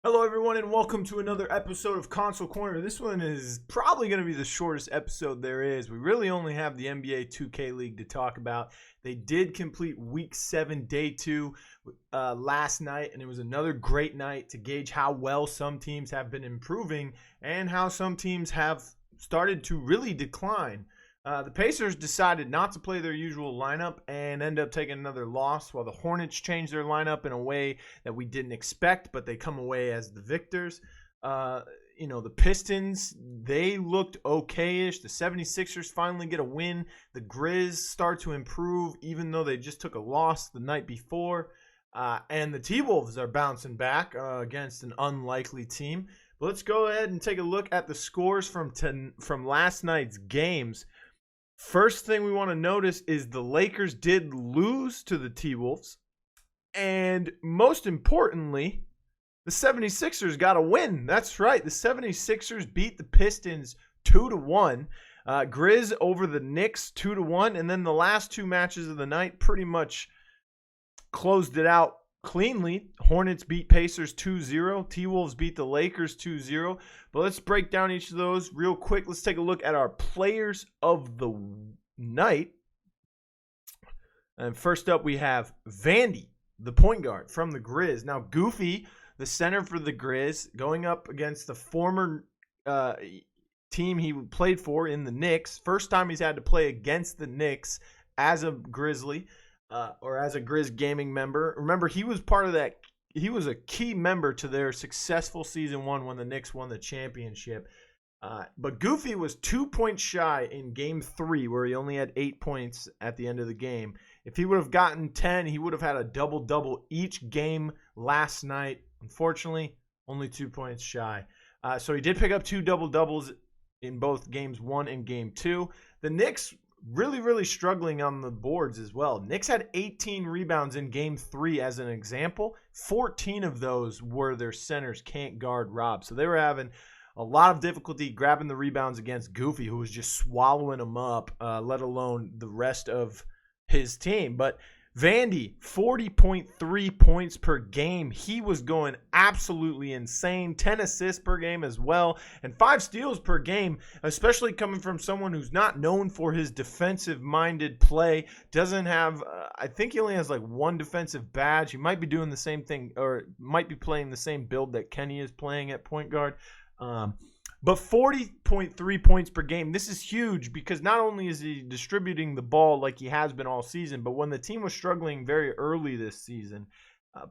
Hello, everyone, and welcome to another episode of Console Corner. This one is probably going to be the shortest episode there is. We really only have the NBA 2K League to talk about. They did complete Week 7, Day 2 last night, and it was another great night to gauge how well some teams have been improving and how some teams have started to really decline. The Pacers decided not to play their usual lineup and end up taking another loss, while the Hornets changed their lineup in a way that we didn't expect, but they come away as the victors. The Pistons, they looked okay-ish. The 76ers finally get a win. The Grizz start to improve, even though they just took a loss the night before. And the T-Wolves are bouncing back against an unlikely team. But let's go ahead and take a look at the scores from last night's games. First thing we want to notice is the Lakers did lose to the T-Wolves. And most importantly, the 76ers got a win. That's right. The 76ers beat the Pistons 2-1. Grizz over the Knicks 2-1. And then the last two matches of the night pretty much closed it out cleanly. Hornets beat Pacers 2-0. T-Wolves beat the Lakers 2-0. But let's break down each of those real quick. Let's take a look at our players of the night. And first up, we have Vandy, the point guard from the Grizz. Now, Goofy, the center for the Grizz, going up against the former team he played for in the Knicks. First time he's had to play against the Knicks as a Grizzly. Or as a Grizz gaming member. Remember, he was part of that. He was a key member to their successful season 1 when the Knicks won the championship. But Goofy was 2 points shy in game 3, where he only had 8 points at the end of the game. If he would have gotten 10, he would have had a double-double each game last night. Unfortunately, only 2 points shy. So he did pick up 2 double-doubles in both games 1 and game 2. The Knicks really struggling on the boards as well. Knicks had 18 rebounds in game 3 as an example. 14 of those were their centers can't guard Rob. So they were having a lot of difficulty grabbing the rebounds against Goofy, who was just swallowing them up, let alone the rest of his team. But Vandy, 40.3 points per game. He was going absolutely insane. 10 assists per game as well, and 5 steals per game, especially coming from someone who's not known for his defensive-minded play. Doesn't have, I think he only has like 1 defensive badge. He might be doing the same thing, or might be playing the same build that Kenny is playing at point guard. But 40.3 points per game, this is huge because not only is he distributing the ball like he has been all season, but when the team was struggling very early this season,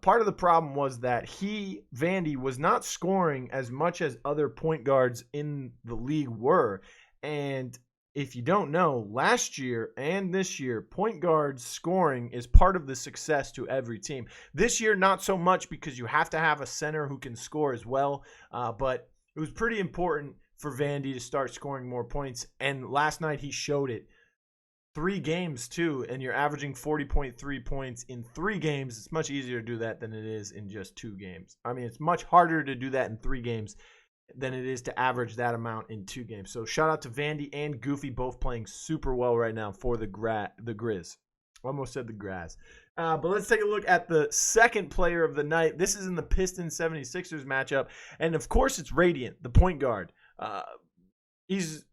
part of the problem was that Vandy, was not scoring as much as other point guards in the league were. And if you don't know, last year and this year, point guards scoring is part of the success to every team. This year, not so much because you have to have a center who can score as well, but it was pretty important for Vandy to start scoring more points, and last night he showed it. 3 games, too, and you're averaging 40.3 points in 3 games. It's much easier to do that than it is in just 2 games. I mean, it's much harder to do that in 3 games than it is to average that amount in 2 games. So shout out to Vandy and Goofy, both playing super well right now for the Grizz. Almost said the Graz. But let's take a look at the second player of the night. This is in the Pistons 76ers matchup. And, of course, it's Radiant, the point guard. He's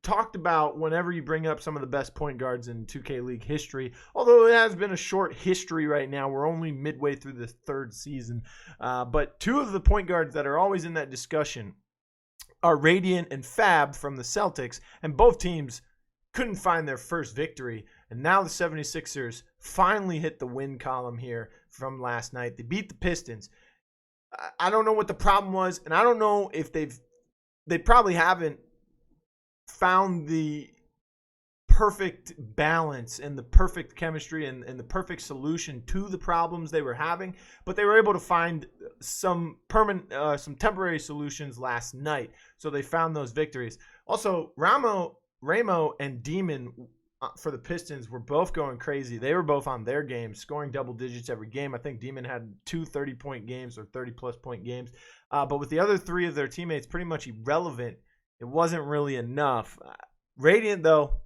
talked about whenever you bring up some of the best point guards in 2K League history, although it has been a short history right now. We're only midway through the 3rd season. But 2 of the point guards that are always in that discussion are Radiant and Fab from the Celtics, and both teams couldn't find their first victory. And now the 76ers finally hit the win column here from last night. They beat the Pistons. I don't know what the problem was, and I don't know if they probably haven't found the perfect balance and the perfect chemistry and the perfect solution to the problems they were having, but they were able to find some temporary solutions last night. So they found those victories. Also, Ramo and Demon for the Pistons were both going crazy. They were both on their game, scoring double digits every game. I think Demon had 2 30-point games or 30-plus point games. But with the other 3 of their teammates pretty much irrelevant, it wasn't really enough. Radiant, though,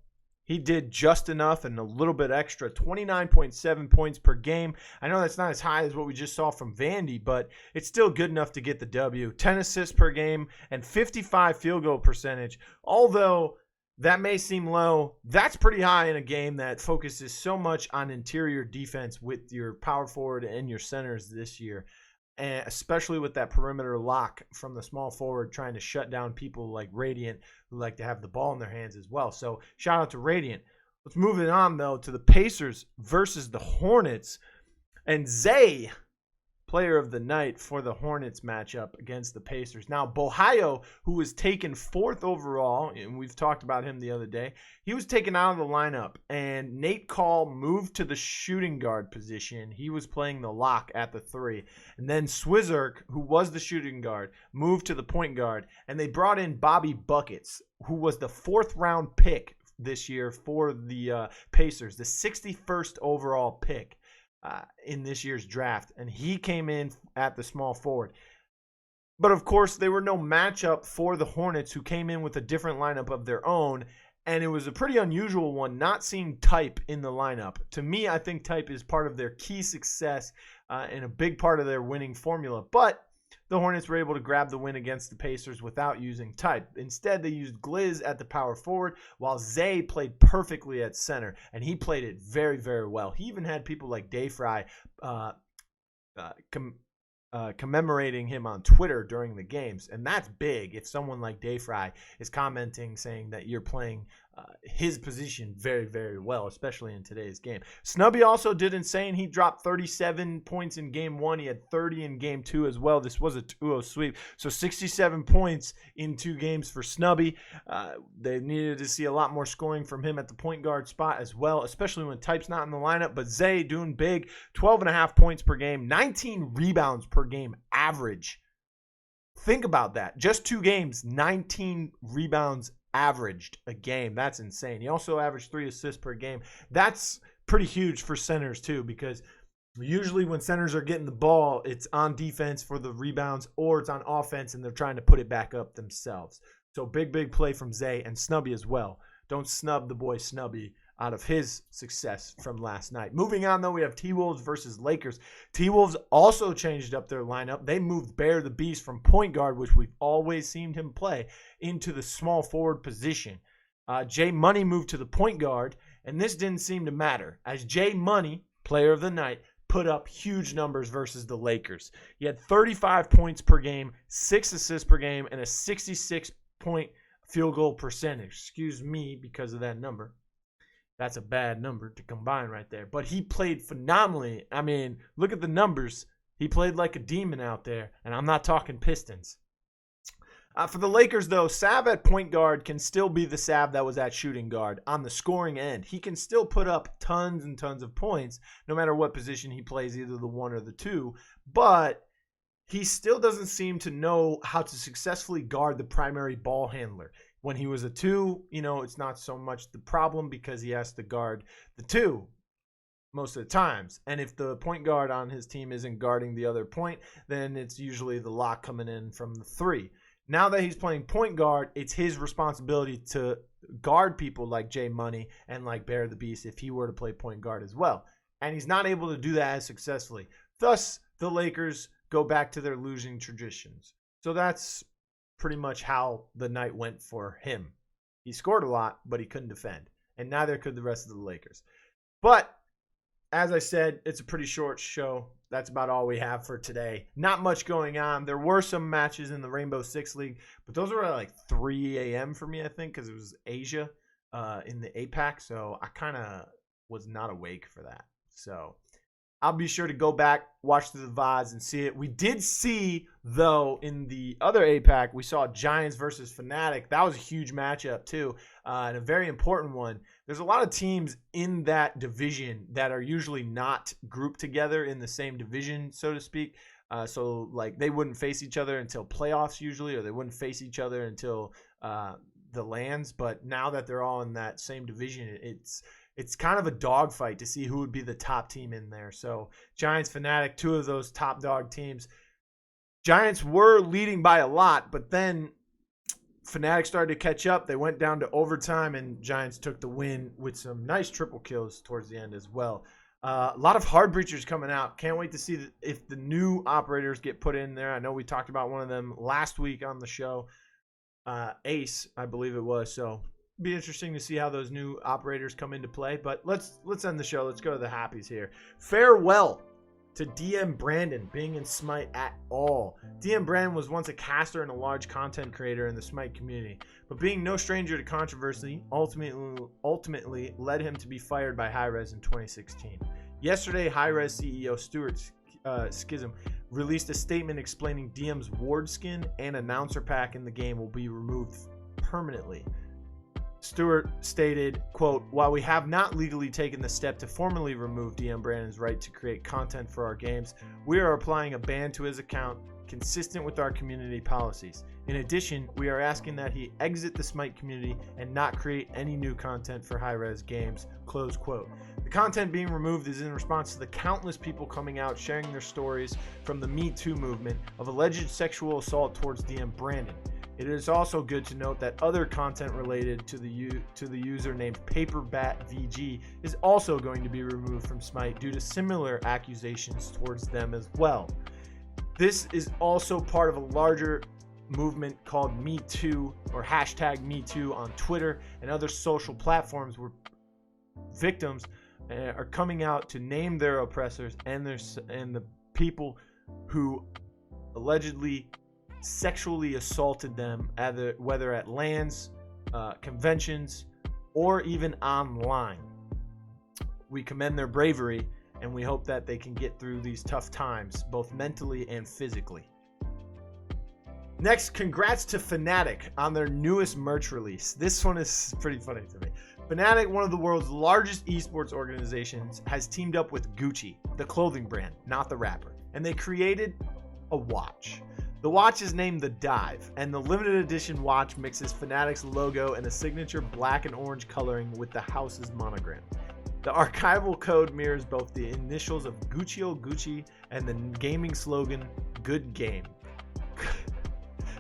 He did just enough and a little bit extra, 29.7 points per game. I know that's not as high as what we just saw from Vandy, but it's still good enough to get the W. 10 assists per game and 55 field goal percentage. Although that may seem low, that's pretty high in a game that focuses so much on interior defense with your power forward and your centers this year. And especially with that perimeter lock from the small forward trying to shut down people like Radiant who like to have the ball in their hands as well. So shout out to Radiant. Let's move it on, though, to the Pacers versus the Hornets. And Zay, player of the night for the Hornets matchup against the Pacers. Now, Bohio, who was taken 4th overall, and we've talked about him the other day, he was taken out of the lineup, and Nate Call moved to the shooting guard position. He was playing the lock at the 3. And then Swizzerk, who was the shooting guard, moved to the point guard, and they brought in Bobby Buckets, who was the 4th-round pick this year for the Pacers, the 61st overall pick in this year's draft, and he came in at the small forward. But of course, they were no matchup for the Hornets, who came in with a different lineup of their own, and it was a pretty unusual one, not seeing Type in the lineup. To me, I think Type is part of their key success and a big part of their winning formula, but the Hornets were able to grab the win against the Pacers without using Type. Instead, they used Gliz at the power forward, while Zay played perfectly at center, and he played it very, very well. He even had people like Dayfry commemorating him on Twitter during the games, and that's big if someone like Dayfry is commenting saying that you're playing his position very, very well, especially in today's game. Snubby also did insane. He dropped 37 points in game 1. He had 30 in game 2 as well. This was a 2-0 sweep, so 67 points in 2 games for Snubby. They needed to see a lot more scoring from him at the point guard spot as well, especially when Type's not in the lineup. But Zay doing big, 12.5 points per game, 19 rebounds per game average. Think about that. Just 2 games, 19 rebounds averaged a game. That's insane. He also averaged 3 assists per game. That's pretty huge for centers too, because usually when centers are getting the ball, it's on defense for the rebounds or it's on offense and they're trying to put it back up themselves. So big play from Zay and Snubby as well. Don't snub the boy Snubby out of his success from last night. Moving on, though, we have T-Wolves versus Lakers. T-Wolves also changed up their lineup. They moved Bear the Beast from point guard, which we've always seen him play, into the small forward position. Jay Money moved to the point guard, and this didn't seem to matter, as Jay Money, player of the night, put up huge numbers versus the Lakers. He had 35 points per game, 6 assists per game, and a 66-point field goal percentage. Excuse me because of that number. That's a bad number to combine right there. But he played phenomenally. I mean, look at the numbers. He played like a demon out there, and I'm not talking Pistons. For the Lakers, though, Sav at point guard can still be the Sav that was at shooting guard on the scoring end. He can still put up tons and tons of points, no matter what position he plays, either the 1 or the 2. But he still doesn't seem to know how to successfully guard the primary ball handler. When he was a 2, it's not so much the problem because he has to guard the 2 most of the times. And if the point guard on his team isn't guarding the other point, then it's usually the lock coming in from the 3. Now that he's playing point guard, it's his responsibility to guard people like Jay Money and like Bear the Beast if he were to play point guard as well. And he's not able to do that as successfully. Thus, the Lakers go back to their losing traditions. So that's pretty much how the night went for him. He scored a lot, but he couldn't defend. And neither could the rest of the Lakers. But, as I said, it's a pretty short show. That's about all we have for today. Not much going on. There were some matches in the Rainbow Six League, but those were at like 3 a.m. for me, I think, because it was Asia in the APAC. So I kind of was not awake for that. So I'll be sure to go back, watch the VODs, and see it. We did see, though, in the other APAC, we saw Giants versus Fnatic. That was a huge matchup, too, and a very important one. There's a lot of teams in that division that are usually not grouped together in the same division, so to speak. So, like, they wouldn't face each other until playoffs usually, or they wouldn't face each other until the lands. But now that they're all in that same division, it's kind of a dogfight to see who would be the top team in there. So Giants, Fnatic, 2 of those top dog teams. Giants were leading by a lot, but then Fnatic started to catch up. They went down to overtime, and Giants took the win with some nice triple kills towards the end as well. A lot of hard breachers coming out. Can't wait to see if the new operators get put in there. I know we talked about one of them last week on the show. Ace, I believe it was. So be interesting to see how those new operators come into play. But let's end the show. Let's go to the Happies here. Farewell to DM Brandon being in Smite at all. DM Brandon was once a caster and a large content creator in the Smite community, but being no stranger to controversy, ultimately led him to be fired by Hi-Rez in 2016. Yesterday, Hi-Rez CEO Stuart Schism released a statement explaining DM's ward skin and announcer pack in the game will be removed permanently. Stewart stated, quote, "While we have not legally taken the step to formally remove DM Brandon's right to create content for our games, we are applying a ban to his account consistent with our community policies. In addition, we are asking that he exit the Smite community and not create any new content for Hi-Rez games," close quote. The content being removed is in response to the countless people coming out sharing their stories from the Me Too movement of alleged sexual assault towards DM Brandon. It is also good to note that other content related to the user named PaperBatVG is also going to be removed from Smite due to similar accusations towards them as well. This is also part of a larger movement called Me Too or hashtag Me Too on Twitter and other social platforms where victims are coming out to name their oppressors and the people who allegedly sexually assaulted them, whether at LANs, conventions, or even online. We commend their bravery, and we hope that they can get through these tough times, both mentally and physically. Next, congrats to Fnatic on their newest merch release. This one is pretty funny to me. Fnatic, one of the world's largest esports organizations, has teamed up with Gucci, the clothing brand, not the rapper, and they created a watch. The watch is named the Dive, and the limited edition watch mixes Fnatic's logo and a signature black and orange coloring with the house's monogram. The archival code mirrors both the initials of Gucci and the gaming slogan, "Good Game."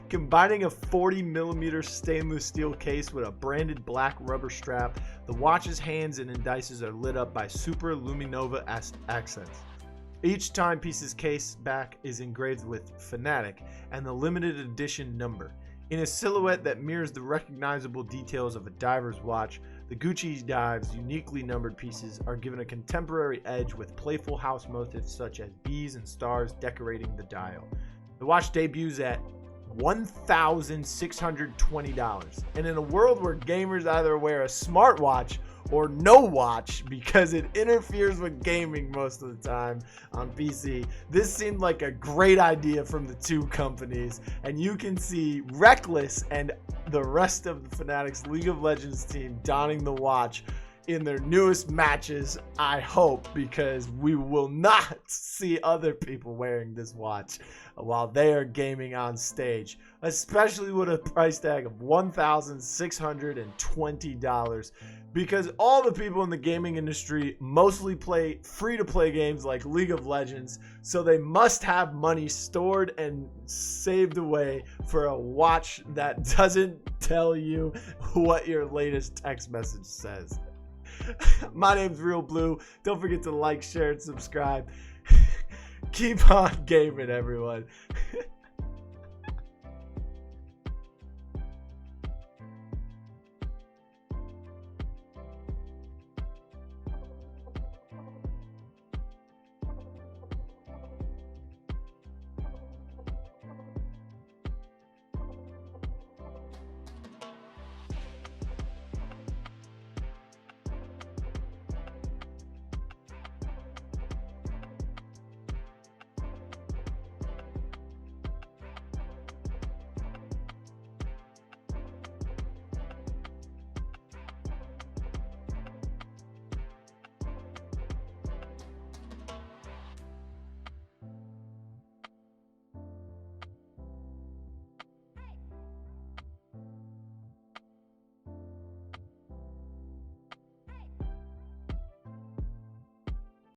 Combining a 40mm stainless steel case with a branded black rubber strap, the watch's hands and indices are lit up by super luminova accents. Each timepiece's case back is engraved with Fnatic and the limited edition number. In a silhouette that mirrors the recognizable details of a diver's watch, the Gucci Dive's uniquely numbered pieces are given a contemporary edge with playful house motifs such as bees and stars decorating the dial. The watch debuts at $1,620, and in a world where gamers either wear a smartwatch or no watch because it interferes with gaming most of the time on PC, this seemed like a great idea from the two companies, and you can see Reckless and the rest of the Fnatic's League of Legends team donning the watch in their newest matches, I hope, because we will not see other people wearing this watch while they are gaming on stage, especially with a price tag of $1,620, because all the people in the gaming industry mostly play free-to-play games like League of Legends, so they must have money stored and saved away for a watch that doesn't tell you what your latest text message says. My name's Real Blue. Don't forget to like, share, and subscribe. Keep on gaming, everyone.